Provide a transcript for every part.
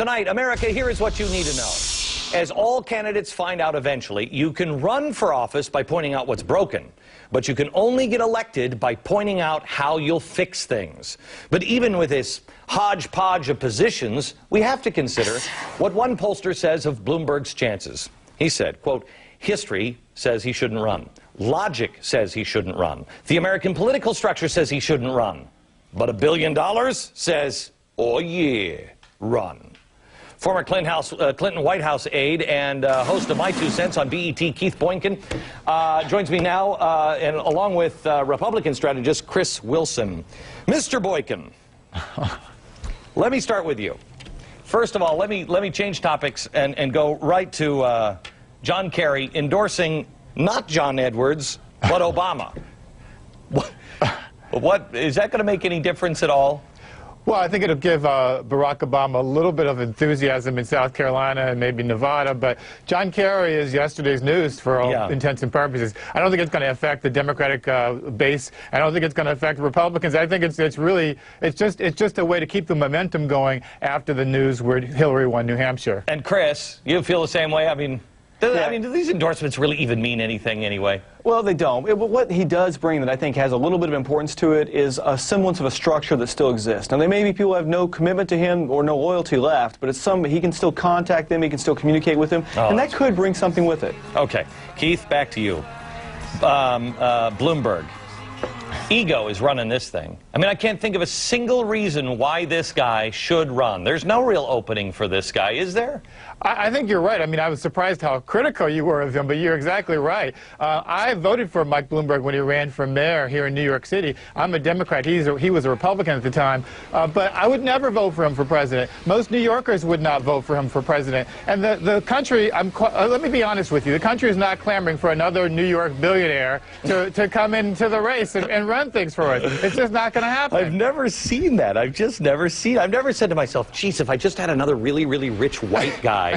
Tonight, America, here is what you need to know. As all candidates find out eventually, you can run for office by pointing out what's broken, but you can only get elected by pointing out how you'll fix things. But even with this hodgepodge of positions, we have to consider what one pollster says of Bloomberg's chances. He said, quote, "History says he shouldn't run. Logic says he shouldn't run. The American political structure says he shouldn't run. But $1 billion says, oh yeah, run." Former Clinton White House aide and host of My Two Cents on BET, Keith Boykin, joins me now, and along with Republican strategist Chris Wilson. Mr. Boykin, let me start with you. First of all, let me change topics and go right to John Kerry endorsing not John Edwards, but Obama. What is that going to make any difference at all? Well, I think it'll give Barack Obama a little bit of enthusiasm in South Carolina and maybe Nevada, but John Kerry is yesterday's news for all intents and purposes. I don't think it's going to affect the Democratic base. I don't think it's going to affect Republicans. I think it's just a way to keep the momentum going after the news where Hillary won New Hampshire. And Chris, you feel the same way? I mean, do these endorsements really even mean anything anyway? Well, they don't. What he does bring that I think has a little bit of importance to it is a semblance of a structure that still exists. Now, there may be people who have no commitment to him or no loyalty left, but he can still contact them, he can still communicate with them, and that could bring something with it. Okay. Keith, back to you. Bloomberg. Ego is running this thing. I mean, I can't think of a single reason why this guy should run. There's no real opening for this guy, is there? I think you're right. I mean, I was surprised how critical you were of him, but you're exactly right. I voted for Mike Bloomberg when he ran for mayor here in New York City. I'm a Democrat. He was a Republican at the time, but I would never vote for him for president. Most New Yorkers would not vote for him for president. And the country, let me be honest with you, the country is not clamoring for another New York billionaire to come into the race and run things for us. It's just not going to happen. I've never seen that. I've just never seen it. I've never said to myself, geez, if I just had another really, really rich white guy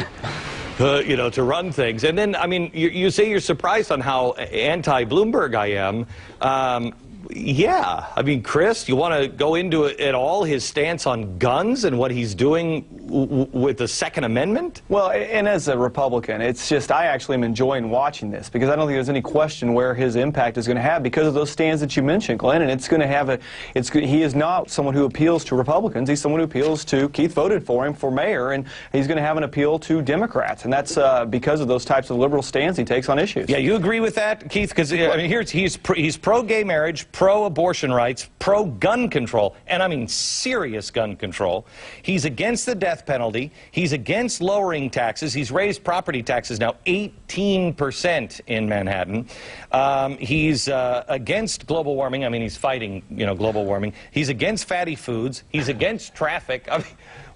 to run things. And then, I mean, you say you're surprised on how anti-Bloomberg I am. Yeah. I mean, Chris, you want to go into it at all, his stance on guns and what he's doing with the Second Amendment? Well, and as a Republican, it's just, I actually am enjoying watching this because I don't think there's any question where his impact is going to have because of those stands that you mentioned, Glenn, and it's going to have he is not someone who appeals to Republicans. He's someone who appeals to, Keith voted for him for mayor, and he's going to have an appeal to Democrats, and that's because of those types of liberal stands he takes on issues. Yeah, you agree with that, Keith? Because, I mean, he's pro-gay marriage, pro-abortion rights, pro-gun control, and I mean serious gun control. He's against the death penalty. He's against lowering taxes. He's raised property taxes now 18% in Manhattan. He's against global warming. I mean, he's fighting, global warming. He's against fatty foods. He's against traffic. I mean,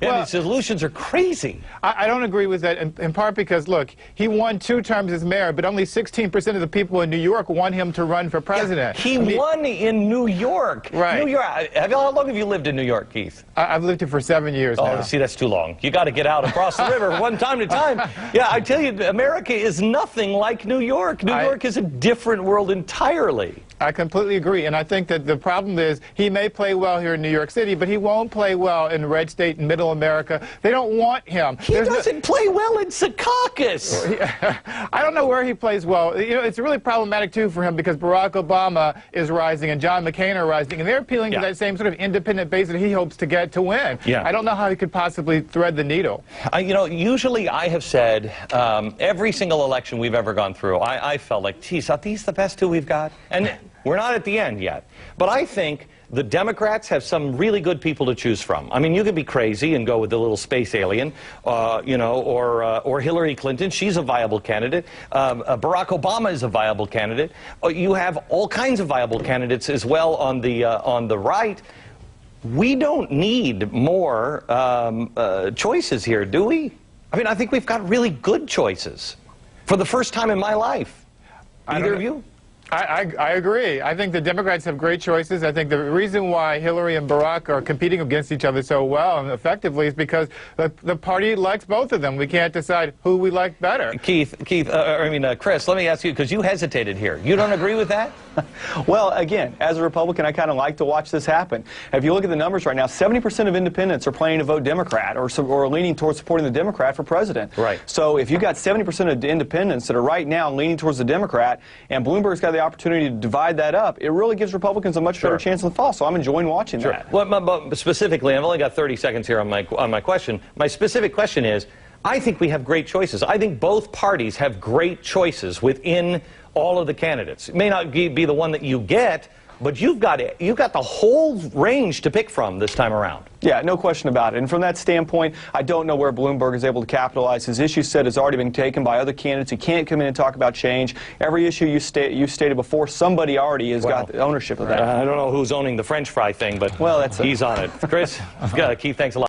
well, his solutions are crazy. I don't agree with that, in part because, look, he won 2 terms as mayor, but only 16% of the people in New York want him to run for president. Yeah, he won in New York. Right. New York. How long have you lived in New York, Keith? I've lived here for 7 years now. Oh, see, that's too long. You got to get out across the river one time to time. Yeah, I tell you, America is nothing like New York. New York is a different world entirely. I completely agree, and I think that the problem is he may play well here in New York City, but he won't play well in red state and middle America. They don't want him. He doesn't play well in Secaucus. I don't know where he plays well. It's really problematic, too, for him because Barack Obama is rising and John McCain are rising, and they're appealing to that same sort of independent base that he hopes to get to win. Yeah. I don't know how he could possibly thread the needle. Usually I have said every single election we've ever gone through, I felt like, geez, are these the best 2 we've got? And we're not at the end yet. But I think the Democrats have some really good people to choose from. I mean, you could be crazy and go with the little space alien, or Hillary Clinton. She's a viable candidate. Barack Obama is a viable candidate. You have all kinds of viable candidates as well on the right. We don't need more choices here, do we? I mean, I think we've got really good choices for the first time in my life. Either of you? I agree. I think the Democrats have great choices. I think the reason why Hillary and Barack are competing against each other so well and effectively is because the party likes both of them. We can't decide who we like better. Chris, let me ask you, because you hesitated here. You don't agree with that? Well, again, as a Republican, I kind of like to watch this happen. If you look at the numbers right now, 70% of independents are planning to vote Democrat or leaning towards supporting the Democrat for president. Right. So if you've got 70% of independents that are right now leaning towards the Democrat, and Bloomberg's got the opportunity to divide that up, it really gives Republicans a much better chance in the fall. So I'm enjoying watching that. Well, but specifically, I've only got 30 seconds here on my question. My specific question is, I think we have great choices. I think both parties have great choices within all of the candidates. It may not be the one that you get, but you've got the whole range to pick from this time around. Yeah, no question about it. And from that standpoint, I don't know where Bloomberg is able to capitalize. His issue set has already been taken by other candidates. He can't come in and talk about change. Every issue you stated before, somebody already has got the ownership of that. I don't know who's owning the French fry thing, but he's on it. Chris, Keith, thanks a lot.